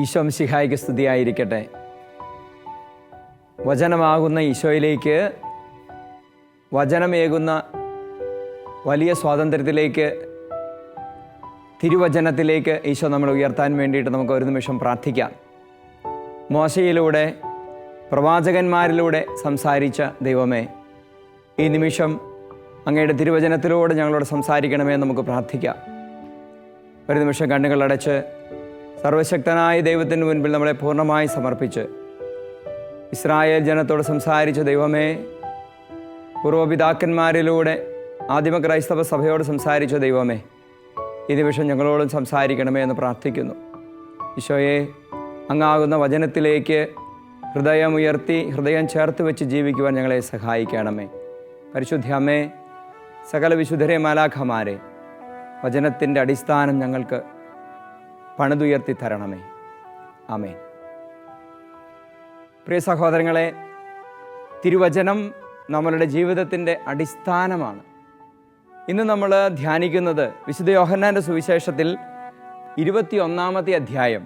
ഈശോ മിശിഹായ്ക്ക് സ്തുതിയായിരിക്കട്ടെ. വചനമാകുന്ന ഈശോയിലേക്ക്, വചനമേകുന്ന വലിയ സ്വാതന്ത്ര്യത്തിലേക്ക്, തിരുവചനത്തിലേക്ക് ഈശോ നമ്മളെ ഉയർത്താൻ വേണ്ടിയിട്ട് നമുക്ക് ഒരു നിമിഷം പ്രാർത്ഥിക്കാം. മോശയിലൂടെ, പ്രവാചകന്മാരിലൂടെ സംസാരിച്ച ദൈവമേ, ഈ നിമിഷം അങ്ങയുടെ തിരുവചനത്തിലൂടെ ഞങ്ങളോട് സംസാരിക്കണമേ എന്ന് നമുക്ക് പ്രാർത്ഥിക്കാം. ഒരു നിമിഷം കണ്ണുകളടച്ച് സർവശക്തനായ ദൈവത്തിന് മുൻപിൽ നമ്മളെ പൂർണ്ണമായി സമർപ്പിച്ച്, ഇസ്രായേൽ ജനത്തോട് സംസാരിച്ച ദൈവമേ, പൂർവ്വപിതാക്കന്മാരിലൂടെ ആദിമ ക്രൈസ്തവ സഭയോട് സംസാരിച്ച ദൈവമേ, ഈ നിമിഷം ഞങ്ങളോടും സംസാരിക്കണമേ എന്ന് പ്രാർത്ഥിക്കുന്നു. ഈശോയെ, അങ്ങാകുന്ന വചനത്തിലേക്ക് ഹൃദയമുയർത്തി, ഹൃദയം ചേർത്ത് വെച്ച് ജീവിക്കുവാൻ ഞങ്ങളെ സഹായിക്കണമേ. പരിശുദ്ധ അമ്മേ, സകല വിശുദ്ധരെ, മാലാഖമാരെ, വചനത്തിൻ്റെ അടിസ്ഥാനം ഞങ്ങൾക്ക് പണിതുയർത്തി തരണമേ. ആമേൻ. പ്രിയ സഹോദരങ്ങളെ, തിരുവചനം നമ്മളുടെ ജീവിതത്തിൻ്റെ അടിസ്ഥാനമാണ്. ഇന്ന് നമ്മൾ ധ്യാനിക്കുന്നത് വിശുദ്ധ യോഹന്നാൻ്റെ സുവിശേഷത്തിൽ 21-ാമത്തെ അധ്യായം,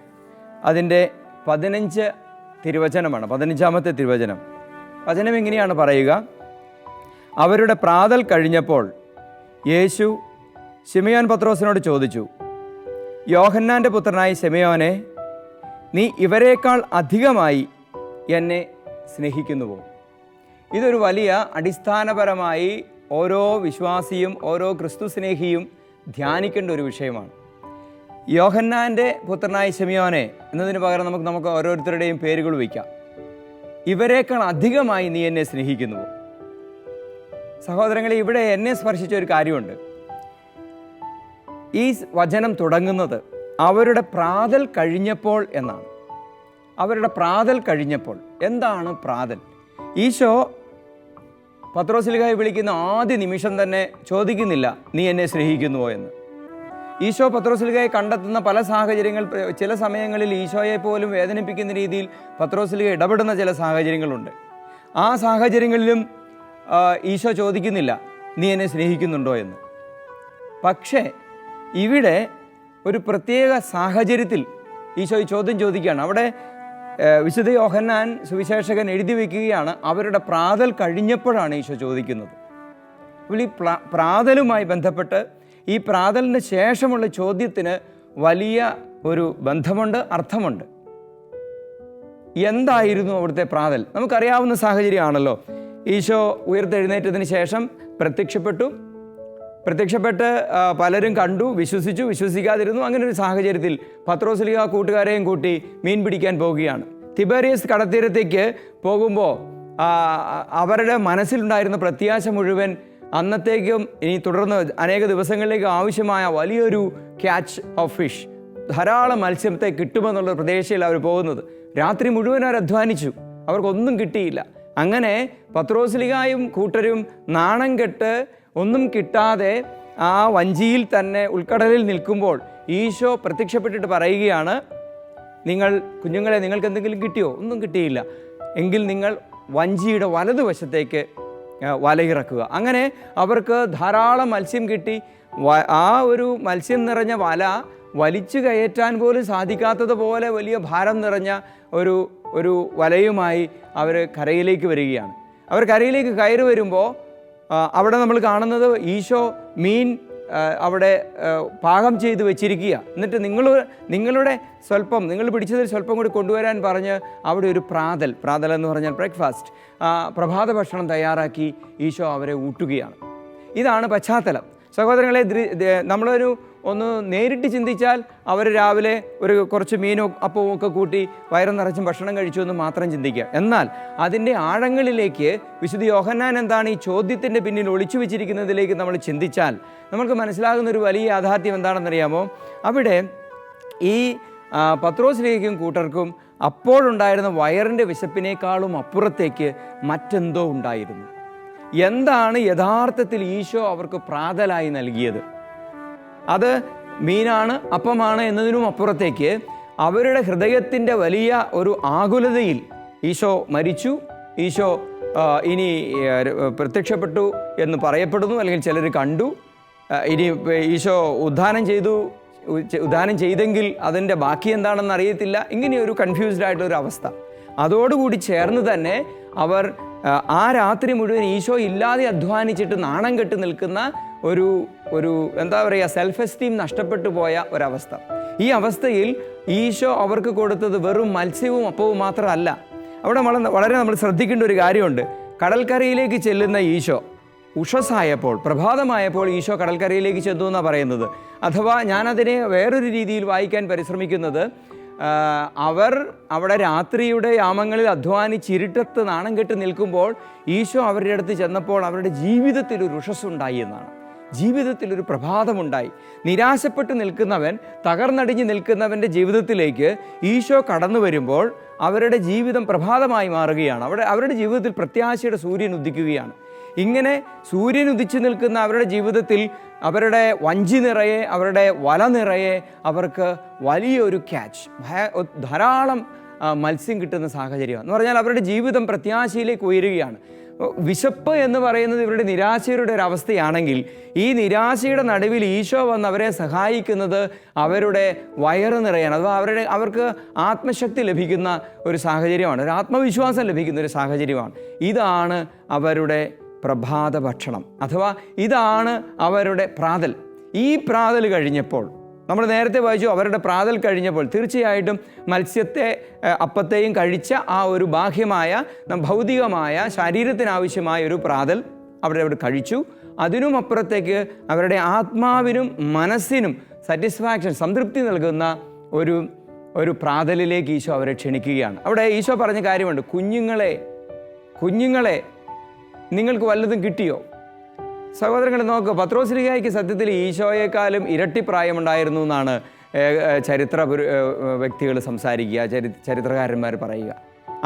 അതിൻ്റെ 15 തിരുവചനമാണ്. 15-ാമത്തെ തിരുവചനം. വചനം എങ്ങനെയാണ് പറയുക? അവരുടെ പ്രാതൽ കഴിഞ്ഞപ്പോൾ യേശു ശിമയോൻ പത്രോസിനോട് ചോദിച്ചു, യോഹന്നാൻ്റെ പുത്രനായ ശിമയോനെ, നീ ഇവരെക്കാൾ അധികമായി എന്നെ സ്നേഹിക്കുന്നുവോ? ഇതൊരു വലിയ അടിസ്ഥാനപരമായി ഓരോ വിശ്വാസിയും ഓരോ ക്രിസ്തു സ്നേഹിയും ധ്യാനിക്കേണ്ട ഒരു വിഷയമാണ്. യോഹന്നാൻ്റെ പുത്രനായ ശിമയോനെ എന്നതിന് പകരം നമുക്ക് ഓരോരുത്തരുടെയും പേരുകൾ വയ്ക്കാം. ഇവരെക്കാൾ അധികമായി നീ എന്നെ സ്നേഹിക്കുന്നുവോ? സഹോദരങ്ങളെ, ഇവിടെ എന്നെ സ്പർശിച്ച ഒരു കാര്യമുണ്ട്. ഈ വചനം തുടങ്ങുന്നത് അവരുടെ പ്രാതൽ കഴിഞ്ഞപ്പോൾ എന്നാണ്. അവരുടെ പ്രാതൽ കഴിഞ്ഞപ്പോൾ. എന്താണ് പ്രാതൽ? ഈശോ പത്രോസ്ലീഹായെ വിളിക്കുന്ന ആദ്യ നിമിഷം തന്നെ ചോദിക്കുന്നില്ല, നീ എന്നെ സ്നേഹിക്കുന്നുവോ എന്ന്. ഈശോ പത്രോസ്ലീഹായെ കണ്ടെത്തുന്ന പല സാഹചര്യങ്ങൾ, ചില സമയങ്ങളിൽ ഈശോയെ പോലും വേദനിപ്പിക്കുന്ന രീതിയിൽ പത്രോസ്ലീഹ ഇടപെടുന്ന ചില സാഹചര്യങ്ങളുണ്ട്. ആ സാഹചര്യങ്ങളിലും ഈശോ ചോദിക്കുന്നില്ല, നീ എന്നെ സ്നേഹിക്കുന്നുണ്ടോ എന്ന്. പക്ഷേ ഇവിടെ ഒരു പ്രത്യേക സാഹചര്യത്തിൽ ഈശോ ഈ ചോദ്യം ചോദിക്കുകയാണ്. അവിടെ വിശുദ്ധ യോഹന്നാൻ സുവിശേഷകൻ എഴുതി വയ്ക്കുകയാണ്, അവരുടെ പ്രാതൽ കഴിഞ്ഞപ്പോഴാണ് ഈശോ ചോദിക്കുന്നത്. അപ്പോൾ ഈ പ്രാതലുമായി ബന്ധപ്പെട്ട് ഈ പ്രാതലിന് ശേഷമുള്ള ചോദ്യത്തിന് വലിയ ഒരു ബന്ധമുണ്ട്, അർത്ഥമുണ്ട്. എന്തായിരുന്നു അവിടുത്തെ പ്രാതൽ? നമുക്കറിയാവുന്ന സാഹചര്യമാണല്ലോ. ഈശോ ഉയർത്തെഴുന്നേറ്റതിന് ശേഷം പ്രത്യക്ഷപ്പെട്ട് പലരും കണ്ടു, വിശ്വസിക്കാതിരുന്നു. അങ്ങനെ ഒരു സാഹചര്യത്തിൽ പത്രോസ്ലീഹ കൂട്ടുകാരെയും കൂട്ടി മീൻ പിടിക്കാൻ പോവുകയാണ്. തിബേരിയസ് കടത്തീരത്തേക്ക് പോകുമ്പോൾ അവരുടെ മനസ്സിലുണ്ടായിരുന്ന പ്രത്യാശ മുഴുവൻ അന്നത്തേക്കും ഇനി തുടർന്ന് അനേക ദിവസങ്ങളിലേക്ക് ആവശ്യമായ വലിയൊരു ക്യാച്ച് ഓഫ് ഫിഷ്, ധാരാളം മത്സ്യത്തെ കിട്ടുമെന്നുള്ള പ്രതീക്ഷയിൽ അവർ പോകുന്നത്. രാത്രി മുഴുവൻ അവർ അധ്വാനിച്ചു, അവർക്കൊന്നും കിട്ടിയില്ല. അങ്ങനെ പത്രോസ്ലീഹായും കൂട്ടരും നാണം കെട്ട് ഒന്നും കിട്ടാതെ ആ വഞ്ചിയിൽ തന്നെ ഉൾക്കടലിൽ നിൽക്കുമ്പോൾ ഈശോ പ്രത്യക്ഷപ്പെട്ടിട്ട് പറയുകയാണ്, കുഞ്ഞുങ്ങളെ, നിങ്ങൾക്ക് എന്തെങ്കിലും കിട്ടിയോ? ഒന്നും കിട്ടിയില്ല. എങ്കിൽ നിങ്ങൾ വഞ്ചിയുടെ വലതുവശത്തേക്ക് വലയിറക്കുക. അങ്ങനെ അവർക്ക് ധാരാളം മത്സ്യം കിട്ടി. ആ ഒരു മത്സ്യം നിറഞ്ഞ വല വലിച്ചു കയറ്റാൻ പോലും സാധിക്കാത്തതുപോലെ വലിയ ഭാരം നിറഞ്ഞ ഒരു വലയുമായി അവർ കരയിലേക്ക് വരികയാണ്. അവർ കരയിലേക്ക് കയറി വരുമ്പോൾ അവിടെ നമ്മൾ കാണുന്നത് ഈശോ മീൻ അവിടെ പാകം ചെയ്ത് വെച്ചിരിക്കുക. എന്നിട്ട് നിങ്ങളുടെ സ്വല്പം, നിങ്ങൾ പിടിച്ചതിൽ സ്വല്പം കൂടി കൊണ്ടുവരാൻ പറഞ്ഞ് അവിടെ ഒരു പ്രാതൽ എന്ന് പറഞ്ഞാൽ ബ്രേക്ക്ഫാസ്റ്റ്, പ്രഭാത ഭക്ഷണം തയ്യാറാക്കി ഈശോ അവരെ ഊട്ടുകയാണ്. ഇതാണ് പശ്ചാത്തലം. സഹോദരങ്ങളെ, ഒന്ന് നേരിട്ട് ചിന്തിച്ചാൽ അവർ രാവിലെ കുറച്ച് മീനും അപ്പവും ഒക്കെ കൂട്ടി വയറും നിറച്ചും ഭക്ഷണം കഴിച്ചു എന്ന് മാത്രം ചിന്തിക്കുക. എന്നാൽ അതിൻ്റെ ആഴങ്ങളിലേക്ക് വിശുദ്ധ യോഹന്നാൻ എന്താണ് ഈ ചോദ്യത്തിൻ്റെ പിന്നിൽ ഒളിച്ചു വെച്ചിരിക്കുന്നതിലേക്ക് നമ്മൾ ചിന്തിച്ചാൽ നമുക്ക് മനസ്സിലാകുന്ന ഒരു വലിയ യാഥാർത്ഥ്യം എന്താണെന്നറിയാമോ? അവിടെ ഈ പത്രോസ്ലീഹയ്ക്കും കൂട്ടർക്കും അപ്പോഴുണ്ടായിരുന്ന വയറിൻ്റെ വിശപ്പിനേക്കാളും അപ്പുറത്തേക്ക് മറ്റെന്തോ ഉണ്ടായിരുന്നു. എന്താണ് യഥാർത്ഥത്തിൽ ഈശോ അവർക്ക് പ്രാതലായി നൽകിയത്? അത് മീനാണ്, അപ്പമാണ് എന്നതിനും അപ്പുറത്തേക്ക് അവരുടെ ഹൃദയത്തിൻ്റെ വലിയ ഒരു ആകുലതയിൽ ഈശോ മരിച്ചു, ഈശോ ഇനി പ്രത്യക്ഷപ്പെട്ടു എന്ന് പറയപ്പെടുന്നു, അല്ലെങ്കിൽ ചിലർ കണ്ടു, ഇനി ഈശോ ഉദ്ധാനം ചെയ്തു ഉദാനം ചെയ്തെങ്കിൽ അതിൻ്റെ ബാക്കി എന്താണെന്ന് അറിയത്തില്ല. ഇങ്ങനെയൊരു കൺഫ്യൂസ്ഡ് ആയിട്ടൊരു അവസ്ഥ. അതോടുകൂടി ചേർന്ന് തന്നെ അവർ ആ രാത്രി മുഴുവൻ ഈശോ ഇല്ലാതെ അധ്വാനിച്ചിട്ട് നാണം കെട്ട് നിൽക്കുന്ന ഒരു എന്താ പറയുക, സെൽഫ് എസ്റ്റീം നഷ്ടപ്പെട്ടു പോയ ഒരവസ്ഥ. ഈ അവസ്ഥയിൽ ഈശോ അവർക്ക് കൊടുത്തത് വെറും മത്സ്യവും അപ്പവും മാത്രമല്ല. അവിടെ വളരെ നമ്മൾ ശ്രദ്ധിക്കേണ്ട ഒരു കാര്യമുണ്ട്. കടൽക്കരയിലേക്ക് ചെല്ലുന്ന ഈശോ ഉഷസ്സായപ്പോൾ, പ്രഭാതമായപ്പോൾ ഈശോ കടൽക്കരയിലേക്ക് ചെന്നു എന്നാണ് പറയുന്നത്. അഥവാ ഞാനതിനെ വേറൊരു രീതിയിൽ വായിക്കാൻ പരിശ്രമിക്കുന്നത്, അവർ അവിടെ രാത്രിയുടെ യാമങ്ങളിൽ അധ്വാനിച്ചിരുട്ടത്ത് നാണം കെട്ട് നിൽക്കുമ്പോൾ ഈശോ അവരുടെ അടുത്ത് ചെന്നപ്പോൾ അവരുടെ ജീവിതത്തിൽ ഒരു ഉഷസ്സുണ്ടായി എന്നാണ്. ജീവിതത്തിലൊരു പ്രഭാതമുണ്ടായി. നിരാശപ്പെട്ട് നിൽക്കുന്നവൻ, തകർന്നടിഞ്ഞ് നിൽക്കുന്നവൻ്റെ ജീവിതത്തിലേക്ക് ഈശോ കടന്നു വരുമ്പോൾ അവരുടെ ജീവിതം പ്രഭാതമായി മാറുകയാണ്. അവരുടെ ജീവിതത്തിൽ പ്രത്യാശയുടെ സൂര്യൻ ഉദിക്കുകയാണ്. ഇങ്ങനെ സൂര്യൻ ഉദിച്ചു നിൽക്കുന്ന അവരുടെ ജീവിതത്തിൽ അവരുടെ വഞ്ചി നിറയെ, അവരുടെ വല നിറയെ അവർക്ക് വലിയൊരു ക്യാച്ച്, ധാരാളം മത്സ്യം കിട്ടുന്ന സാഹചര്യമാണ്. എന്ന് പറഞ്ഞാൽ അവരുടെ ജീവിതം പ്രത്യാശയിലേക്ക് ഉയരുകയാണ്. വിശപ്പ് എന്ന് പറയുന്നത് ഇവരുടെ നിരാശയുടെ ഒരു അവസ്ഥയാണെങ്കിൽ, ഈ നിരാശയുടെ നടുവിൽ ഈശോ വന്ന് അവരെ സഹായിക്കുന്നത് അവരുടെ വയറ് നിറയാണ്. അഥവാ അവർക്ക് ആത്മശക്തി ലഭിക്കുന്ന ഒരു സാഹചര്യമാണ്, ഒരു ആത്മവിശ്വാസം ലഭിക്കുന്ന ഒരു സാഹചര്യമാണ്. ഇതാണ് അവരുടെ പ്രഭാത ഭക്ഷണം, അഥവാ ഇതാണ് അവരുടെ പ്രാതൽ. ഈ പ്രാതൽ കഴിഞ്ഞപ്പോൾ, നമ്മൾ നേരത്തെ വായിച്ചു, അവരുടെ പ്രാതൽ കഴിഞ്ഞപ്പോൾ തീർച്ചയായിട്ടും മത്സ്യത്തെ അപ്പത്തെയും കഴിച്ച ആ ഒരു ബാഹ്യമായ ഭൗതികമായ ശരീരത്തിനാവശ്യമായ ഒരു പ്രാതൽ അവരവിടെ കഴിച്ചു. അതിനും അപ്പുറത്തേക്ക് അവരുടെ ആത്മാവിനും മനസ്സിനും സാറ്റിസ്ഫാക്ഷൻ, സംതൃപ്തി നൽകുന്ന ഒരു പ്രാതലിലേക്ക് ഈശോ അവരെ ക്ഷണിക്കുകയാണ്. അവിടെ ഈശോ പറഞ്ഞ കാര്യമുണ്ട്, കുഞ്ഞുങ്ങളെ നിങ്ങൾക്ക് വല്ലതും കിട്ടിയോ? സഹോദരങ്ങളെ നോക്കുക, പത്രോസ്ലീഹായ്ക്ക് സത്യത്തിൽ ഈശോയേക്കാളും ഇരട്ടി പ്രായമുണ്ടായിരുന്നു എന്നാണ് ചരിത്ര വ്യക്തികൾ സംസാരിക്കുക, ചരിത്രകാരന്മാർ പറയുക.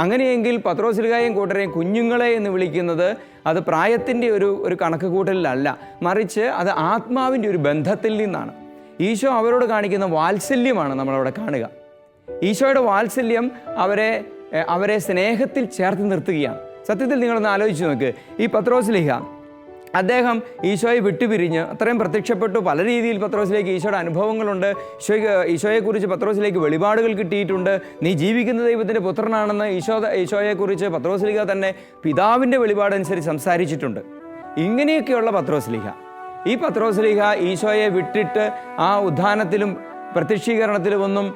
അങ്ങനെയെങ്കിൽ പത്രോസ്ലീഹായും കൂട്ടരെയും കുഞ്ഞുങ്ങളെ എന്ന് വിളിക്കുന്നത് അത് പ്രായത്തിൻ്റെ ഒരു കണക്ക് കൂട്ടലിലല്ല, മറിച്ച് അത് ആത്മാവിൻ്റെ ഒരു ബന്ധത്തിൽ നിന്നാണ്. ഈശോ അവരോട് കാണിക്കുന്ന വാത്സല്യമാണ് നമ്മളവിടെ കാണുക. ഈശോയുടെ വാത്സല്യം അവരെ സ്നേഹത്തിൽ ചേർത്ത് നിർത്തുകയാണ്. സത്യത്തിൽ നിങ്ങളൊന്ന് ആലോചിച്ച് നോക്ക്, ഈ പത്രോസ്ലീഹ അദ്ദേഹം ഈശോയെ വിട്ടുപിരിഞ്ഞ് അത്രയും പ്രത്യക്ഷപ്പെട്ടു. പല രീതിയിൽ പത്രോസിലേക്ക് ഈശോയുടെ അനുഭവങ്ങളുണ്ട്. ഈശോയെക്കുറിച്ച് പത്രോസിലേക്ക് വെളിപാടുകൾ കിട്ടിയിട്ടുണ്ട്. നീ ജീവിക്കുന്ന ദൈവത്തിൻ്റെ പുത്രനാണെന്ന് ഈശോയെക്കുറിച്ച് പത്രോസ്ലീഹ തന്നെ പിതാവിൻ്റെ വെളിപാടനുസരിച്ച് സംസാരിച്ചിട്ടുണ്ട്. ഇങ്ങനെയൊക്കെയുള്ള ഈ പത്രോസ്ലീഹ ഈശോയെ വിട്ടിട്ട് ആ ഉദ്ധാനത്തിലും പ്രത്യക്ഷീകരണത്തിലും ഒന്നും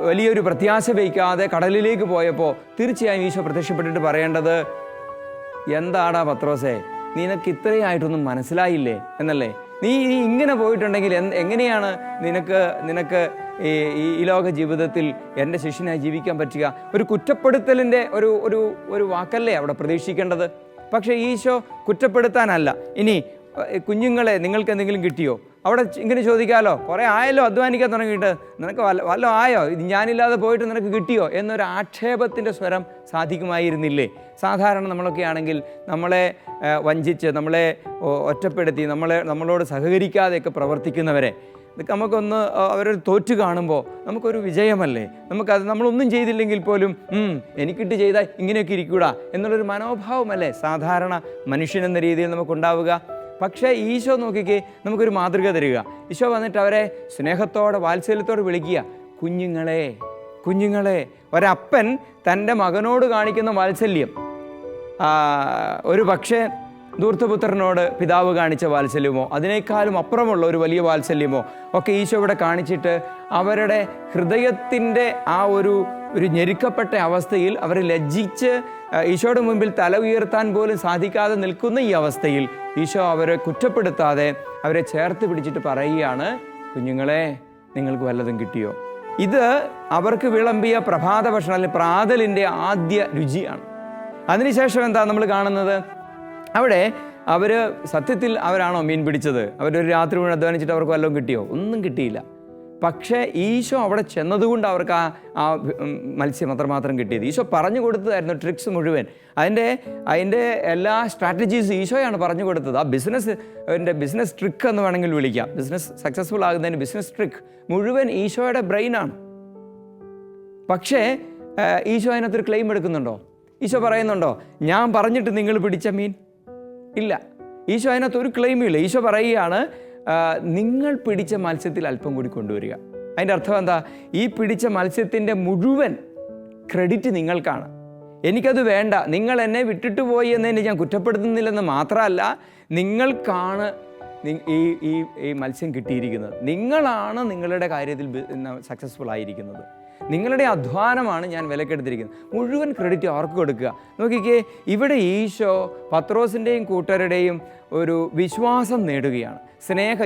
വലിയൊരു പ്രത്യാശ വയ്ക്കാതെ കടലിലേക്ക് പോയപ്പോൾ തീർച്ചയായും ഈശോ പ്രത്യക്ഷപ്പെട്ടിട്ട് പറയേണ്ടത്, എന്താടാ പത്രോസേ, നിനക്ക് ഇത്രയായിട്ടൊന്നും മനസ്സിലായില്ലേ എന്നല്ലേ? നീ ഇങ്ങനെ പോയിട്ടുണ്ടെങ്കിൽ എങ്ങനെയാണ് നിനക്ക് ഈ ലോക ജീവിതത്തിൽ എൻ്റെ ശിഷ്യനായി ജീവിക്കാൻ പറ്റുക? ഒരു കുറ്റപ്പെടുത്തലിൻ്റെ ഒരു വാക്കല്ലേ അവിടെ പ്രതീക്ഷിക്കേണ്ടത്. പക്ഷേ ഈശോ കുറ്റപ്പെടുത്താനല്ല. ഇനി കുഞ്ഞുങ്ങളെ നിങ്ങൾക്ക് എന്തെങ്കിലും കിട്ടിയോ? അവിടെ ഇങ്ങനെ ചോദിക്കാമല്ലോ, കുറേ ആയല്ലോ അധ്വാനിക്കാൻ തുടങ്ങിയിട്ട്, നിനക്ക് വല്ല ആയോ, ഇത് ഞാനില്ലാതെ പോയിട്ട് നിനക്ക് കിട്ടിയോ എന്നൊരു ആക്ഷേപത്തിൻ്റെ സ്വരം സാധിക്കുമായിരുന്നില്ലേ? സാധാരണ നമ്മളൊക്കെ ആണെങ്കിൽ നമ്മളെ വഞ്ചിച്ച്, നമ്മളെ ഒറ്റപ്പെടുത്തി, നമ്മളോട് സഹകരിക്കാതെയൊക്കെ പ്രവർത്തിക്കുന്നവരെ നമുക്കൊന്ന് അവരൊരു തോറ്റു കാണുമ്പോൾ നമുക്കൊരു വിജയമല്ലേ, നമ്മളൊന്നും ചെയ്തില്ലെങ്കിൽ പോലും എനിക്കിട്ട് ചെയ്താൽ ഇങ്ങനെയൊക്കെ ഇരിക്കൂടാ എന്നുള്ളൊരു മനോഭാവമല്ലേ സാധാരണ മനുഷ്യനെന്ന രീതിയിൽ നമുക്കുണ്ടാവുക. പക്ഷേ ഈശോ നോക്കിക്കേ, നമുക്കൊരു മാതൃക തരിക. ഈശോ വന്നിട്ട് അവരെ സ്നേഹത്തോടെ വാത്സല്യത്തോടെ വിളിക്കുക, കുഞ്ഞുങ്ങളെ. ഒരപ്പൻ തൻ്റെ മകനോട് കാണിക്കുന്ന വാത്സല്യം ഒരു പക്ഷേ ധൂർത്തപുത്രനോട് പിതാവ് കാണിച്ച വാത്സല്യമോ അതിനേക്കാളും അപ്പുറമുള്ള ഒരു വലിയ വാത്സല്യമോ ഒക്കെ ഈശോ ഇവിടെ കാണിച്ചിട്ട് അവരുടെ ഹൃദയത്തിൻ്റെ ആ ഒരു ഞെരുക്കപ്പെട്ട അവസ്ഥയിൽ അവരെ ലജ്ജിച്ച് ഈശോയുടെ മുമ്പിൽ തല ഉയർത്താൻ പോലും സാധിക്കാതെ നിൽക്കുന്ന ഈ അവസ്ഥയിൽ ഈശോ അവരെ കുറ്റപ്പെടുത്താതെ അവരെ ചേർത്ത് പിടിച്ചിട്ട് പറയുകയാണ്, കുഞ്ഞുങ്ങളെ, നിങ്ങൾക്ക് വല്ലതും കിട്ടിയോ? ഇത് അവർക്ക് വിളമ്പിയ പ്രഭാത ഭക്ഷണം അല്ലെങ്കിൽ പ്രാതലിൻ്റെ ആദ്യ രുചിയാണ്. അതിനുശേഷം എന്താ നമ്മൾ കാണുന്നത്? അവിടെ സത്യത്തിൽ അവരാണോ മീൻ പിടിച്ചത്? അവരൊരു രാത്രി മുഴുവൻ അധ്വാനിച്ചിട്ട് അവർക്ക് വല്ലതും കിട്ടിയോ? ഒന്നും കിട്ടിയില്ല. പക്ഷേ ഈശോ അവിടെ ചെന്നതുകൊണ്ട് അവർക്ക് ആ മത്സ്യം അത്രമാത്രം കിട്ടിയത്. ഈശോ പറഞ്ഞു കൊടുത്തതായിരുന്നു ട്രിക്സ് മുഴുവൻ. അതിൻ്റെ എല്ലാ സ്ട്രാറ്റജീസും ഈശോയാണ് പറഞ്ഞു കൊടുത്തത്. ആ ബിസിനസ് ട്രിക്ക് എന്ന് വേണമെങ്കിൽ വിളിക്കാം. ബിസിനസ് സക്സസ്ഫുൾ ആകുന്നതിന് ബിസിനസ് ട്രിക്ക് മുഴുവൻ ഈശോയുടെ ബ്രെയിനാണ്. പക്ഷേ ഈശോ അതിനകത്തൊരു ക്ലെയിം എടുക്കുന്നുണ്ടോ? ഈശോ പറയുന്നുണ്ടോ, ഞാൻ പറഞ്ഞിട്ട് നിങ്ങൾ പിടിച്ച മീൻ? ഇല്ല. ഈശോ അതിനകത്ത് ഒരു ക്ലെയിമും ഇല്ല. ഈശോ പറയുകയാണ്, നിങ്ങൾ പിടിച്ച മത്സ്യത്തിൽ അല്പം കൂടി കൊണ്ടുവരിക. അതിൻ്റെ അർത്ഥം എന്താ? ഈ പിടിച്ച മത്സ്യത്തിൻ്റെ മുഴുവൻ ക്രെഡിറ്റ് നിങ്ങൾക്കാണ്. എനിക്കത് വേണ്ട, നിങ്ങൾ എന്നെ വിട്ടിട്ട് പോയി എന്നതിന് ഞാൻ കുറ്റപ്പെടുത്തുന്നില്ലെന്ന് മാത്രമല്ല, നിങ്ങൾക്കാണ് ഈ മത്സ്യം കിട്ടിയിരിക്കുന്നത്. നിങ്ങളാണ് നിങ്ങളുടെ കാര്യത്തിൽ സക്സസ്ഫുൾ ആയിരിക്കുന്നത്. നിങ്ങളുടെ അധ്വാനമാണ് ഞാൻ വിലക്കെടുത്തിരിക്കുന്നത്. മുഴുവൻ ക്രെഡിറ്റ് അവർക്ക് കൊടുക്കുക. നോക്കിക്കേ, ഇവിടെ ഈശോ പത്രോസിൻ്റെയും കൂട്ടരുടെയും ഒരു വിശ്വാസം നേടുകയാണ്.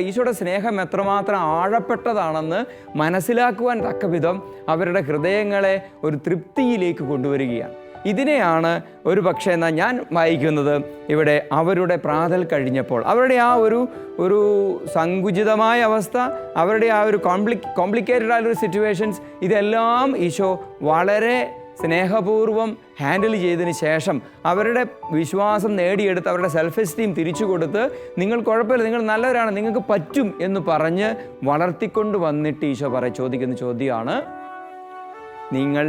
ഈശോയുടെ സ്നേഹം എത്രമാത്രം ആഴപ്പെട്ടതാണെന്ന് മനസ്സിലാക്കുവാൻ തക്ക വിധം അവരുടെ ഹൃദയങ്ങളെ ഒരു തൃപ്തിയിലേക്ക് കൊണ്ടുവരികയാണ്. ഇതിനെയാണ് ഒരു പക്ഷേ എന്നാൽ ഞാൻ വായിക്കുന്നത് ഇവിടെ അവരുടെ പ്രാതൽ കഴിഞ്ഞപ്പോൾ, അവരുടെ ആ ഒരു സങ്കുചിതമായ അവസ്ഥ, അവരുടെ ആ ഒരു കോംപ്ലിക്കേറ്റഡ് ആയൊരു സിറ്റുവേഷൻസ്, ഇതെല്ലാം ഈശോ വളരെ സ്നേഹപൂർവ്വം ഹാൻഡിൽ ചെയ്തതിന് ശേഷം അവരുടെ വിശ്വാസം നേടിയെടുത്ത് അവരുടെ സെൽഫ് എസ്റ്റീം തിരിച്ചു കൊടുത്ത്, നിങ്ങൾ കുഴപ്പമില്ല, നിങ്ങൾ നല്ലവരാണ്, നിങ്ങൾക്ക് പറ്റും എന്ന് പറഞ്ഞ് വളർത്തിക്കൊണ്ട് വന്നിട്ട് ഈശോ ചോദിക്കുന്ന ചോദ്യമാണ്, നിങ്ങൾ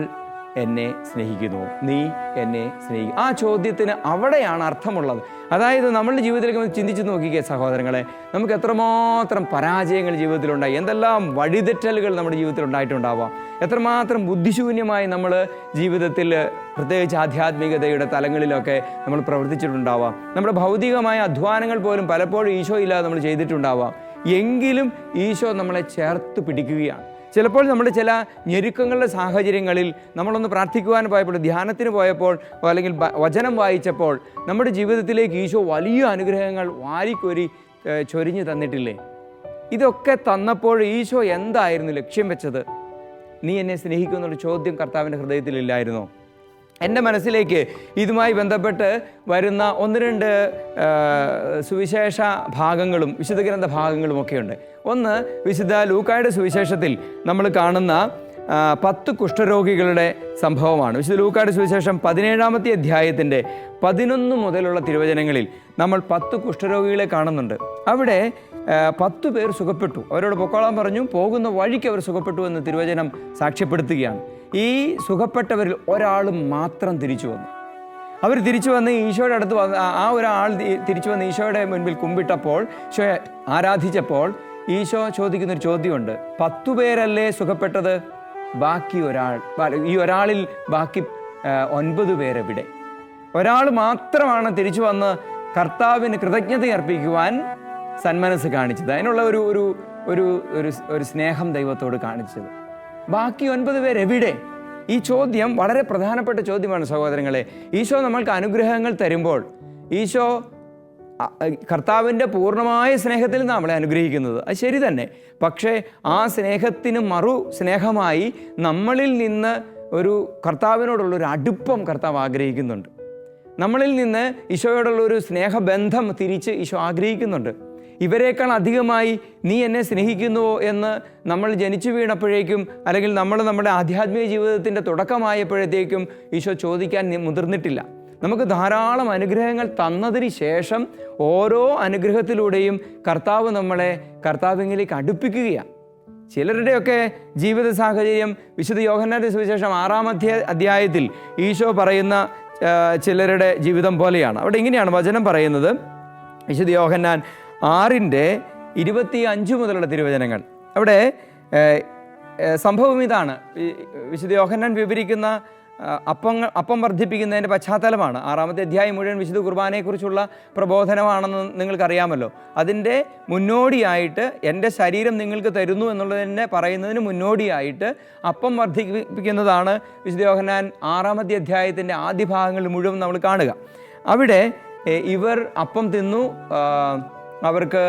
എന്നെ സ്നേഹിക്കുന്നു, നീ എന്നെ സ്നേഹിക്കും. ആ ചോദ്യത്തിന് അവിടെയാണ് അർത്ഥമുള്ളത്. അതായത് നമ്മളുടെ ജീവിതത്തിലേക്ക് ചിന്തിച്ച് നോക്കിക്കേ സഹോദരങ്ങളെ, നമുക്ക് എത്രമാത്രം പരാജയങ്ങൾ ജീവിതത്തിലുണ്ടായി, എന്തെല്ലാം വഴിതെറ്റലുകൾ നമ്മുടെ ജീവിതത്തിൽ ഉണ്ടായിട്ടുണ്ടാവാം, എത്രമാത്രം ബുദ്ധിശൂന്യമായി നമ്മൾ ജീവിതത്തിൽ പ്രത്യേകിച്ച് ആധ്യാത്മികതയുടെ തലങ്ങളിലൊക്കെ നമ്മൾ പ്രവർത്തിച്ചിട്ടുണ്ടാവാം. നമ്മുടെ ഭൗതികമായ അധ്വാനങ്ങൾ പോലും പലപ്പോഴും ഈശോ ഇല്ലാതെ നമ്മൾ ചെയ്തിട്ടുണ്ടാവാം. എങ്കിലും ഈശോ നമ്മളെ ചേർത്ത് പിടിക്കുകയാണ്. ചിലപ്പോൾ നമ്മുടെ ചില ഞെരുക്കങ്ങളുടെ സാഹചര്യങ്ങളിൽ നമ്മളൊന്ന് പ്രാർത്ഥിക്കുവാൻ പോയപ്പോൾ, ധ്യാനത്തിന് പോയപ്പോൾ, അല്ലെങ്കിൽ വചനം വായിച്ചപ്പോൾ നമ്മുടെ ജീവിതത്തിലേക്ക് ഈശോ വലിയ അനുഗ്രഹങ്ങൾ വാരിക്കോരി ചൊരിഞ്ഞു തന്നിട്ടില്ലേ? ഇതൊക്കെ തന്നപ്പോൾ ഈശോ എന്തായിരുന്നു ലക്ഷ്യം വെച്ചത്? നീ എന്നെ സ്നേഹിക്കുമെന്നുള്ള ചോദ്യം കർത്താവിൻ്റെ ഹൃദയത്തിലില്ലായിരുന്നോ? എൻ്റെ മനസ്സിലേക്ക് ഇതുമായി ബന്ധപ്പെട്ട് വരുന്ന ഒന്ന് രണ്ട് സുവിശേഷ ഭാഗങ്ങളും വിശുദ്ധ ഗ്രന്ഥ ഭാഗങ്ങളും ഒക്കെയുണ്ട്. ഒന്ന്, വിശുദ്ധ ലൂക്കായുടെ സുവിശേഷത്തിൽ നമ്മൾ കാണുന്ന 10 കുഷ്ഠരോഗികളുടെ സംഭവമാണ്. വിശുദ്ധ ലൂക്കായുടെ സുവിശേഷം 17-ാമത്തെ അധ്യായത്തിൻ്റെ 11 മുതലുള്ള തിരുവചനങ്ങളിൽ നമ്മൾ 10 കുഷ്ഠരോഗികളെ കാണുന്നുണ്ട്. അവിടെ 10 പേർ സുഖപ്പെട്ടു, അവരോട് പൊക്കോളാൻ പറഞ്ഞു, പോകുന്ന വഴിക്ക് അവർ സുഖപ്പെട്ടു എന്ന് തിരുവചനം സാക്ഷ്യപ്പെടുത്തുകയാണ്. ഈ സുഖപ്പെട്ടവരിൽ ഒരാൾ മാത്രം തിരിച്ചു വന്നു. അവർ തിരിച്ചു വന്ന് ഈശോയുടെ അടുത്ത് വന്ന് ആ ഒരാൾ തിരിച്ചു വന്ന് ഈശോയുടെ മുൻപിൽ കുമ്പിട്ടപ്പോൾ, ഈശോയെ ആരാധിച്ചപ്പോൾ ഈശോ ചോദിക്കുന്നൊരു ചോദ്യമുണ്ട്, 10 പേരല്ലേ സുഖപ്പെട്ടത്? ബാക്കി ഈ ഒരാളിൽ ബാക്കി 9 പേരെവിടെ? ഒരാൾ മാത്രമാണ് തിരിച്ചു വന്ന് കർത്താവിന് കൃതജ്ഞത അർപ്പിക്കുവാൻ സന്മനസ് കാണിച്ചത്, അതിനുള്ള ഒരു സ്നേഹം ദൈവത്തോട് കാണിച്ചത്. ബാക്കി 9 പേരെവിടെ? ഈ ചോദ്യം വളരെ പ്രധാനപ്പെട്ട ചോദ്യമാണ് സഹോദരങ്ങളെ. ഈശോ നമ്മൾക്ക് അനുഗ്രഹങ്ങൾ തരുമ്പോൾ ഈശോ കർത്താവിൻ്റെ പൂർണ്ണമായ സ്നേഹത്തിൽ നമ്മളെ അനുഗ്രഹിക്കുന്നത്, അത് ശരി തന്നെ. പക്ഷേ ആ സ്നേഹത്തിന് സ്നേഹമായി നമ്മളിൽ നിന്ന് ഒരു കർത്താവിനോടുള്ളൊരു അടുപ്പം കർത്താവ് ആഗ്രഹിക്കുന്നുണ്ട്. നമ്മളിൽ നിന്ന് ഈശോയോടുള്ളൊരു സ്നേഹബന്ധം തിരിച്ച് ഈശോ ആഗ്രഹിക്കുന്നുണ്ട്. ഇവരെക്കാൾ അധികമായി നീ എന്നെ സ്നേഹിക്കുന്നുവോ എന്ന് നമ്മൾ ജനിച്ചു വീണപ്പോഴേക്കും, അല്ലെങ്കിൽ നമ്മുടെ ആധ്യാത്മിക ജീവിതത്തിൻ്റെ തുടക്കമായപ്പോഴത്തേക്കും ഈശോ ചോദിക്കാൻ മുതിർന്നിട്ടില്ല. നമുക്ക് ധാരാളം അനുഗ്രഹങ്ങൾ തന്നതിന് ശേഷം ഓരോ അനുഗ്രഹത്തിലൂടെയും കർത്താവ് നമ്മളെ കർത്താവിലേക്ക് അടുപ്പിക്കുകയാണ്. ചിലരുടെയൊക്കെ ജീവിത സാഹചര്യം വിശുദ്ധ യോഹന്നാന്റെ സുവിശേഷം 6-ാമത്തെ അധ്യായത്തിൽ ഈശോ പറയുന്ന ചിലരുടെ ജീവിതം പോലെയാണ്. അവിടെ ഇങ്ങനെയാണ് വചനം പറയുന്നത്, വിശുദ്ധ യോഹന്നാൻ 6:25 മുതലുള്ള തിരുവചനങ്ങൾ. അവിടെ സംഭവം ഇതാണ്. വിശുദ്ധ യോഹന്നാൻ വിവരിക്കുന്ന അപ്പം വർദ്ധിപ്പിക്കുന്നതിൻ്റെ പശ്ചാത്തലമാണ്. 6-ാമത്തെ അധ്യായം മുഴുവൻ വിശുദ്ധ കുർബാനയെക്കുറിച്ചുള്ള പ്രബോധനമാണെന്ന് നിങ്ങൾക്കറിയാമല്ലോ. അതിൻ്റെ മുന്നോടിയായിട്ട് എൻ്റെ ശരീരം നിങ്ങൾക്ക് തരുന്നു എന്നുള്ളതിനെ പറയുന്നതിന് മുന്നോടിയായിട്ട് അപ്പം വർദ്ധിപ്പിക്കുന്നതാണ് വിശുദ്ധ യോഹന്നാൻ 6-ാമത്തെ അധ്യായത്തിൻ്റെ ആദ്യ ഭാഗങ്ങളിൽ മുഴുവൻ നമ്മൾ കാണുക. അവിടെ ഇവർ അപ്പം തിന്നു, അവർക്ക്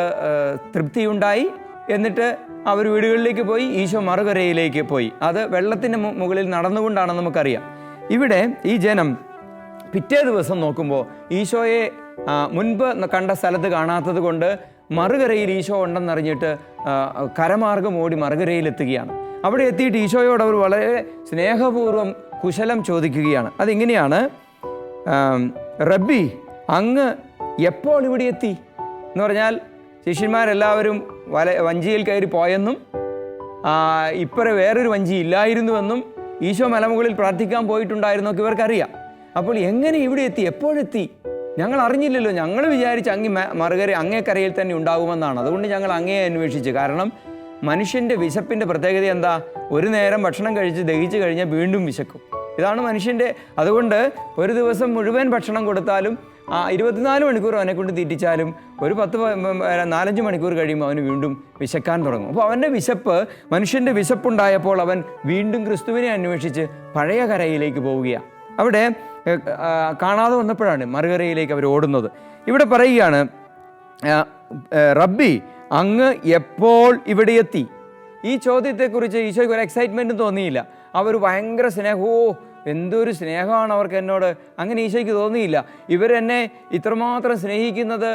തൃപ്തിയുണ്ടായി, എന്നിട്ട് അവർ വീടുകളിലേക്ക് പോയി, ഈശോ മറുകരയിലേക്ക് പോയി. അത് വെള്ളത്തിൻ്റെ മുകളിൽ നടന്നുകൊണ്ടാണെന്ന് നമുക്കറിയാം. ഇവിടെ ഈ ജനം പിറ്റേ ദിവസം നോക്കുമ്പോൾ ഈശോയെ മുൻപ് കണ്ട സ്ഥലത്ത് കാണാത്തത് കൊണ്ട് മറുകരയിൽ ഈശോ ഉണ്ടെന്നറിഞ്ഞിട്ട് കരമാർഗം ഓടി മറുകരയിലെത്തുകയാണ്. അവിടെ എത്തിയിട്ട് ഈശോയോട് അവർ വളരെ സ്നേഹപൂർവ്വം കുശലം ചോദിക്കുകയാണ്. അതിങ്ങനെയാണ്, റബ്ബി, അങ്ങ് എപ്പോൾ ഇവിടെ എത്തി എന്ന് പറഞ്ഞാൽ ശിഷ്യന്മാരെല്ലാവരും വഞ്ചിയിൽ കയറി പോയെന്നും ഇപ്പറ വേറൊരു വഞ്ചി ഇല്ലായിരുന്നുവെന്നും ഈശോ മലമുകളിൽ പ്രാർത്ഥിക്കാൻ പോയിട്ടുണ്ടായിരുന്നൊക്കെ ഇവർക്കറിയാം. അപ്പോൾ എങ്ങനെ ഇവിടെ എത്തി, എപ്പോഴെത്തി ഞങ്ങൾ അറിഞ്ഞില്ലല്ലോ, ഞങ്ങൾ വിചാരിച്ച് അങ്ങേക്കരയിൽ തന്നെ ഉണ്ടാകുമെന്നാണ്. അതുകൊണ്ട് ഞങ്ങൾ അങ്ങയെ അന്വേഷിച്ചു. കാരണം മനുഷ്യൻ്റെ വിശപ്പിൻ്റെ പ്രത്യേകത എന്താ? ഒരു നേരം ഭക്ഷണം കഴിച്ച് ദഹിച്ചു കഴിഞ്ഞാൽ വീണ്ടും വിശക്കും. ഇതാണ് മനുഷ്യൻ്റെ. അതുകൊണ്ട് ഒരു ദിവസം മുഴുവൻ ഭക്ഷണം കൊടുത്താലും 24 മണിക്കൂർ അവനെ കൊണ്ട് തീറ്റിച്ചാലും ഒരു 4-5 മണിക്കൂർ കഴിയുമ്പോൾ അവന് വീണ്ടും വിശക്കാൻ തുടങ്ങും. അപ്പോൾ അവൻ്റെ വിശപ്പ്, മനുഷ്യൻ്റെ വിശപ്പുണ്ടായപ്പോൾ അവൻ വീണ്ടും ക്രിസ്തുവിനെ അന്വേഷിച്ച് പഴയ കരയിലേക്ക് പോവുകയാണ്. അവിടെ കാണാതെ വന്നപ്പോഴാണ് മറുകരയിലേക്ക് അവർ ഓടുന്നത്. ഇവിടെ പറയുകയാണ്, റബ്ബി അങ്ങ് എപ്പോൾ ഇവിടെ എത്തി? ഈ ചോദ്യത്തെക്കുറിച്ച് ഈശോയ്ക്ക് ഒരു എക്സൈറ്റ്മെൻറ്റും തോന്നിയില്ല. അവർ ഭയങ്കര എന്തൊരു സ്നേഹമാണ് അവർക്ക് എന്നോട്, അങ്ങനെ ഈശോയ്ക്ക് തോന്നിയില്ല. ഇവരെന്നെ ഇത്രമാത്രം സ്നേഹിക്കുന്നത്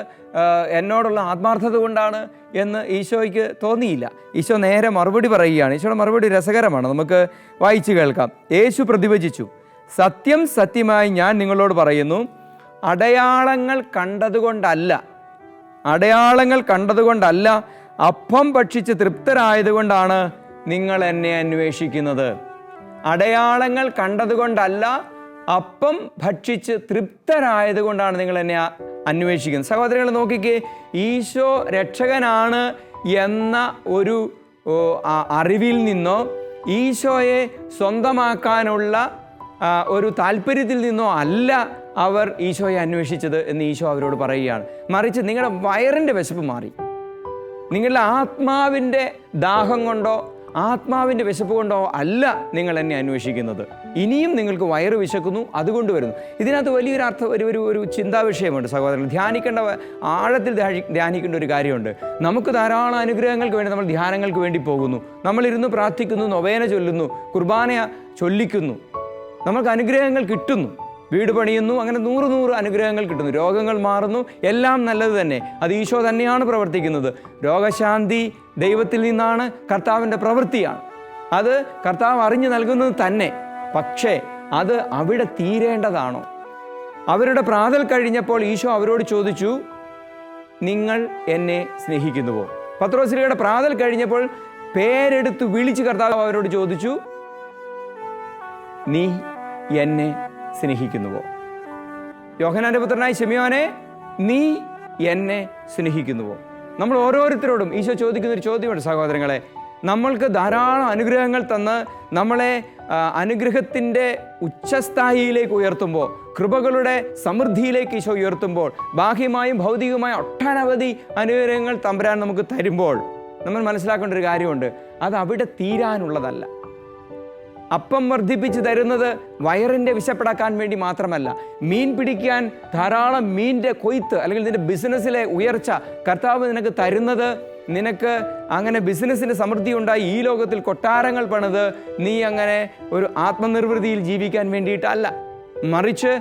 എന്നോടുള്ള ആത്മാർത്ഥത കൊണ്ടാണ് എന്ന് ഈശോയ്ക്ക് തോന്നിയില്ല. ഈശോ നേരെ മറുപടി പറയുകയാണ്. ഈശോയുടെ മറുപടി രസകരമാണ്, നമുക്ക് വായിച്ചു കേൾക്കാം. യേശു പ്രതിവചിച്ചു, സത്യം സത്യമായി ഞാൻ നിങ്ങളോട് പറയുന്നു, അടയാളങ്ങൾ കണ്ടതുകൊണ്ടല്ല അപ്പം ഭക്ഷിച്ച് തൃപ്തരായതുകൊണ്ടാണ് നിങ്ങൾ എന്നെ അന്വേഷിക്കുന്നത്. അടയാളങ്ങൾ കണ്ടതുകൊണ്ടല്ല, അപ്പം ഭക്ഷിച്ച് തൃപ്തരായതുകൊണ്ടാണ് നിങ്ങൾ എന്നെ അന്വേഷിക്കുന്നത്. സഹോദരങ്ങൾ നോക്കിക്കേ, ഈശോ രക്ഷകനാണ് എന്ന ഒരു അറിവിൽ നിന്നോ ഈശോയെ സ്വന്തമാക്കാനുള്ള ഒരു താല്പര്യത്തിൽ നിന്നോ അല്ല അവർ ഈശോയെ അന്വേഷിച്ചത് എന്ന് ഈശോ അവരോട് പറയുകയാണ്. മറിച്ച് നിങ്ങളുടെ വയറിൻ്റെ വിശപ്പ് മാറി, നിങ്ങളുടെ ആത്മാവിൻ്റെ ദാഹം കൊണ്ടോ ആത്മാവിൻ്റെ വിശപ്പ് കൊണ്ടോ അല്ല നിങ്ങൾ എന്നെ അന്വേഷിക്കുന്നത്. ഇനിയും നിങ്ങൾക്ക് വയറ് വിശക്കുന്നു, അതുകൊണ്ട് വരുന്നു. ഇതിനകത്ത് വലിയൊരു ഒരു ചിന്താ വിഷയമുണ്ട് സഹോദരങ്ങൾ. ആഴത്തിൽ ധ്യാനിക്കേണ്ട ഒരു കാര്യമുണ്ട്. നമുക്ക് ധാരാളം അനുഗ്രഹങ്ങൾക്ക് വേണ്ടി നമ്മൾ ധ്യാനങ്ങൾക്ക് വേണ്ടി പോകുന്നു, നമ്മളിരുന്ന് പ്രാർത്ഥിക്കുന്നു, നൊവേന ചൊല്ലുന്നു, കുർബാന ചൊല്ലിക്കുന്നു, നമ്മൾക്ക് അനുഗ്രഹങ്ങൾ കിട്ടുന്നു, വീട് പണിയുന്നു, അങ്ങനെ 100 അനുഗ്രഹങ്ങൾ കിട്ടുന്നു, രോഗങ്ങൾ മാറുന്നു, എല്ലാം നല്ലത് തന്നെ. അത് ഈശോ തന്നെയാണ് പ്രവർത്തിക്കുന്നത്. രോഗശാന്തി ദൈവത്തിൽ നിന്നാണ്, കർത്താവിൻ്റെ പ്രവൃത്തിയാണ്. അത് കർത്താവ് അറിഞ്ഞു നൽകുന്നത് തന്നെ. പക്ഷേ അത് അവിടെ തീരേണ്ടതാണോ? അവരുടെ പ്രാതൽ കഴിഞ്ഞപ്പോൾ ഈശോ അവരോട് ചോദിച്ചു, നിങ്ങൾ എന്നെ സ്നേഹിക്കുന്നുവോ? പത്രോസ്ലീഹയുടെ പ്രാതൽ കഴിഞ്ഞപ്പോൾ പേരെടുത്ത് വിളിച്ച് കർത്താവ് അവരോട് ചോദിച്ചു, നീ എന്നെ സ്നേഹിക്കുന്നുവോ? യോഹന്നാന്റെ പുത്രനായ ശിമയോനെ, നീ എന്നെ സ്നേഹിക്കുന്നുവോ? നമ്മൾ ഓരോരുത്തരോടും ഈശോ ചോദിക്കുന്നൊരു ചോദ്യമുണ്ട് സഹോദരങ്ങളെ. നമ്മൾക്ക് ധാരാളം അനുഗ്രഹങ്ങൾ തന്ന് നമ്മളെ അനുഗ്രഹത്തിൻ്റെ ഉച്ചസ്ഥായിയിലേക്ക് ഉയർത്തുമ്പോൾ, കൃപകളുടെ സമൃദ്ധിയിലേക്ക് ഈശോ ഉയർത്തുമ്പോൾ, ബാഹ്യമായും ഭൗതികമായും ഒട്ടനവധി അനുഗ്രഹങ്ങൾ തമ്പുരാൻ നമുക്ക് തരുമ്പോൾ നമ്മൾ മനസ്സിലാക്കേണ്ട ഒരു കാര്യമുണ്ട്, അത് അവിടെ തീരാനുള്ളതല്ല. അപ്പം വർദ്ധിപ്പിച്ച് തരുന്നത് വയറിൻ്റെ വിശപ്പടക്കാൻ വേണ്ടി മാത്രമല്ല, മീൻ പിടിക്കാൻ ധാരാളം മീനിൻ്റെ കൊയ്ത്ത് അല്ലെങ്കിൽ നിൻ്റെ ബിസിനസ്സിലെ ഉയർച്ച കർത്താവ് നിനക്ക് തരുന്നത്, നിനക്ക് അങ്ങനെ ബിസിനസ്സിൻ്റെ സമൃദ്ധി ഉണ്ടായി ഈ ലോകത്തിൽ കൊട്ടാരങ്ങൾ പണിത് നീ അങ്ങനെ ഒരു ആത്മനിർവൃതിയിൽ ജീവിക്കാൻ വേണ്ടിയിട്ടല്ല. മറിച്ച്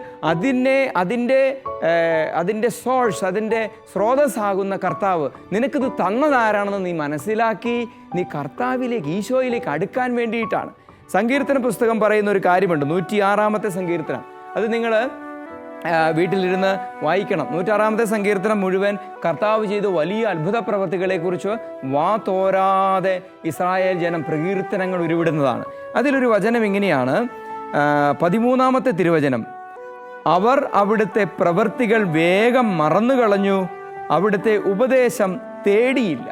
അതിൻ്റെ സോഴ്സ്, അതിൻ്റെ സ്രോതസ്സാകുന്ന കർത്താവ് നിനക്കിത് തന്നതാരാണെന്ന് നീ മനസ്സിലാക്കി നീ കർത്താവിലേക്ക്, ഈശോയിലേക്ക് അടുക്കാൻ വേണ്ടിയിട്ടാണ്. സങ്കീർത്തന പുസ്തകം പറയുന്ന ഒരു കാര്യമുണ്ട്, 106-ാമത്തെ സങ്കീർത്തനം. അത് നിങ്ങൾ വീട്ടിലിരുന്ന് വായിക്കണം. 106-ാമത്തെ സങ്കീർത്തനം മുഴുവൻ കർത്താവ് ചെയ്ത വലിയ അത്ഭുത പ്രവൃത്തികളെക്കുറിച്ച് തോരാതെ ഇസ്രായേൽ ജനം പ്രകീർത്തനങ്ങൾ ഉരുവിടുന്നതാണ്. അതിലൊരു വചനം ഇങ്ങനെയാണ്, 13-ാമത്തെ തിരുവചനം, അവർ അവിടുത്തെ പ്രവൃത്തികൾ വേഗം മറന്നുകളഞ്ഞു, അവിടുത്തെ ഉപദേശം തേടിയില്ല.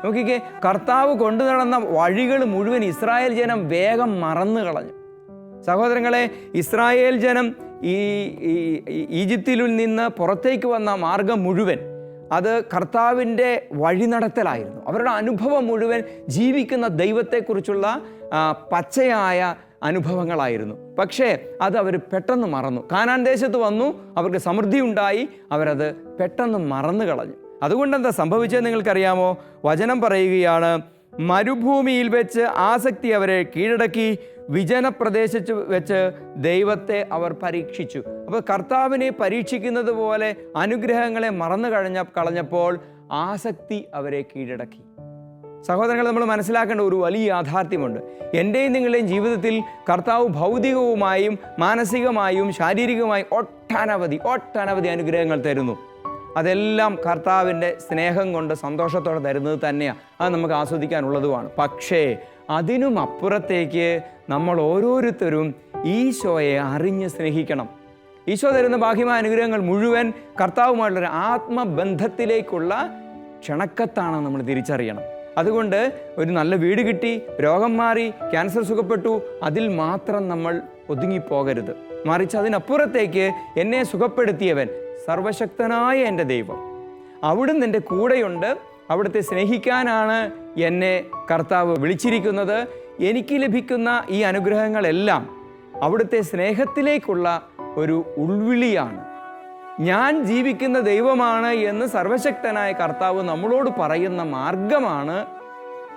നോക്കിക്കേ, കർത്താവ് കൊണ്ടു നടന്ന വഴികൾ മുഴുവൻ ഇസ്രായേൽ ജനം വേഗം മറന്നു കളഞ്ഞു. സഹോദരങ്ങളെ, ഇസ്രായേൽ ജനം ഈജിപ്തിൽ നിന്ന് പുറത്തേക്ക് വന്ന മാർഗം മുഴുവൻ അത് കർത്താവിൻ്റെ വഴി നടത്തലായിരുന്നു. അവരുടെ അനുഭവം മുഴുവൻ ജീവിക്കുന്ന ദൈവത്തെക്കുറിച്ചുള്ള പച്ചയായ അനുഭവങ്ങളായിരുന്നു. പക്ഷേ അത് അവർ പെട്ടെന്ന് മറന്നു. കാനാൻ ദേശത്ത് വന്നു, അവർക്ക് സമൃദ്ധി ഉണ്ടായി, അവരത് പെട്ടെന്ന് മറന്നു കളഞ്ഞു. അതുകൊണ്ട് എന്താ സംഭവിച്ചത് നിങ്ങൾക്കറിയാമോ? വചനം പറയുകയാണ്, മരുഭൂമിയിൽ വെച്ച് ആസക്തി അവരെ കീഴടക്കി, വിജനപ്രദേശത്ത് വെച്ച് ദൈവത്തെ അവർ പരീക്ഷിച്ചു. അപ്പോൾ കർത്താവിനെ പരീക്ഷിക്കുന്നത് പോലെ അനുഗ്രഹങ്ങളെ മറന്നു കളഞ്ഞപ്പോൾ ആസക്തി അവരെ കീഴടക്കി. സഹോദരങ്ങൾ, നമ്മൾ മനസ്സിലാക്കേണ്ട ഒരു വലിയ യാഥാർത്ഥ്യമുണ്ട്. എൻ്റെയും നിങ്ങളുടെയും ജീവിതത്തിൽ കർത്താവ് ഭൗതികവുമായും മാനസികമായും ശാരീരികമായും ഒട്ടനവധി അനുഗ്രഹങ്ങൾ തരുന്നു. അതെല്ലാം കർത്താവിൻ്റെ സ്നേഹം കൊണ്ട് സന്തോഷത്തോടെ തരുന്നത് തന്നെയാണ്. അത് നമുക്ക് ആസ്വദിക്കാനുള്ളതുമാണ്. പക്ഷേ അതിനും അപ്പുറത്തേക്ക് നമ്മൾ ഓരോരുത്തരും ഈശോയെ അറിഞ്ഞ് സ്നേഹിക്കണം. ഈശോ തരുന്ന ബാഹ്യമായ അനുഗ്രഹങ്ങൾ മുഴുവൻ കർത്താവുമായിട്ടുള്ളൊരു ആത്മബന്ധത്തിലേക്കുള്ള ക്ഷണക്കത്താണ് നമ്മൾ തിരിച്ചറിയണം. അതുകൊണ്ട് ഒരു നല്ല വീട് കിട്ടി, രോഗം മാറി, ക്യാൻസർ സുഖപ്പെട്ടു, അതിൽ മാത്രം നമ്മൾ ഒതുങ്ങിപ്പോകരുത്. മറിച്ച് അതിനപ്പുറത്തേക്ക് എന്നെ സുഖപ്പെടുത്തിയവൻ സർവശക്തനായ എൻ്റെ ദൈവം, അവിടുന്ന് എൻ്റെ കൂടെയുണ്ട്, അവിടുത്തെ സ്നേഹിക്കാനാണ് എന്നെ കർത്താവ് വിളിച്ചിരിക്കുന്നത്. എനിക്ക് ലഭിക്കുന്ന ഈ അനുഗ്രഹങ്ങളെല്ലാം അവിടുത്തെ സ്നേഹത്തിലേക്കുള്ള ഒരു ഉൾവിളിയാണ്. ഞാൻ ജീവിക്കുന്ന ദൈവമാണ് എന്ന് സർവശക്തനായ കർത്താവ് നമ്മളോട് പറയുന്ന മാർഗമാണ്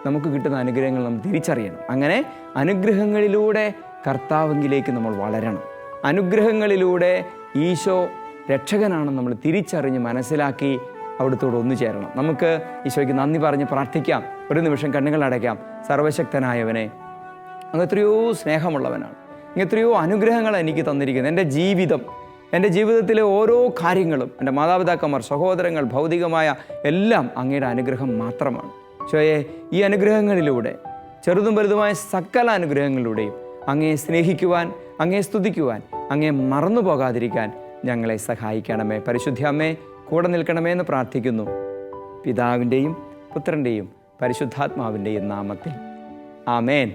നമുക്ക് കിട്ടുന്ന അനുഗ്രഹങ്ങൾ നമ്മൾ തിരിച്ചറിയണം. അങ്ങനെ അനുഗ്രഹങ്ങളിലൂടെ കർത്താവിലേക്ക് നമ്മൾ വളരണം. അനുഗ്രഹങ്ങളിലൂടെ ഈശോ രക്ഷകനാണെന്ന് നമ്മൾ തിരിച്ചറിഞ്ഞ് മനസ്സിലാക്കി അവിടുത്തോട് ഒന്നു ചേരണം. നമുക്ക് ഈശോയ്ക്ക് നന്ദി പറഞ്ഞ് പ്രാർത്ഥിക്കാം. ഒരു നിമിഷം കണ്ണുകൾ അടയ്ക്കാം. സർവശക്തനായവനെ, അങ്ങ് എത്രയോ സ്നേഹമുള്ളവനാണ്, അങ്ങ് എത്രയോ അനുഗ്രഹങ്ങൾ എനിക്ക് തന്നിരിക്കുന്നത്. എൻ്റെ ജീവിതത്തിലെ ഓരോ കാര്യങ്ങളും, എൻ്റെ മാതാപിതാക്കന്മാർ, സഹോദരങ്ങൾ, ഭൗതികമായ എല്ലാം അങ്ങയുടെ അനുഗ്രഹം മാത്രമാണ്. ഈശോയെ, ഈ അനുഗ്രഹങ്ങളിലൂടെ, ചെറുതും വലുതുമായ സകല അനുഗ്രഹങ്ങളിലൂടെയും അങ്ങയെ സ്നേഹിക്കുവാൻ, അങ്ങയെ സ്തുതിക്കുവാൻ, അങ്ങയെ മറന്നു പോകാതിരിക്കാൻ ഞങ്ങളെ സഹായിക്കണമേ. പരിശുദ്ധ അമ്മേ, കൂടെ നിൽക്കണമേ എന്ന് പ്രാർത്ഥിക്കുന്നു. പിതാവിൻ്റെയും പുത്രൻ്റെയും പരിശുദ്ധാത്മാവിൻ്റെയും നാമത്തിൽ. ആമേൻ.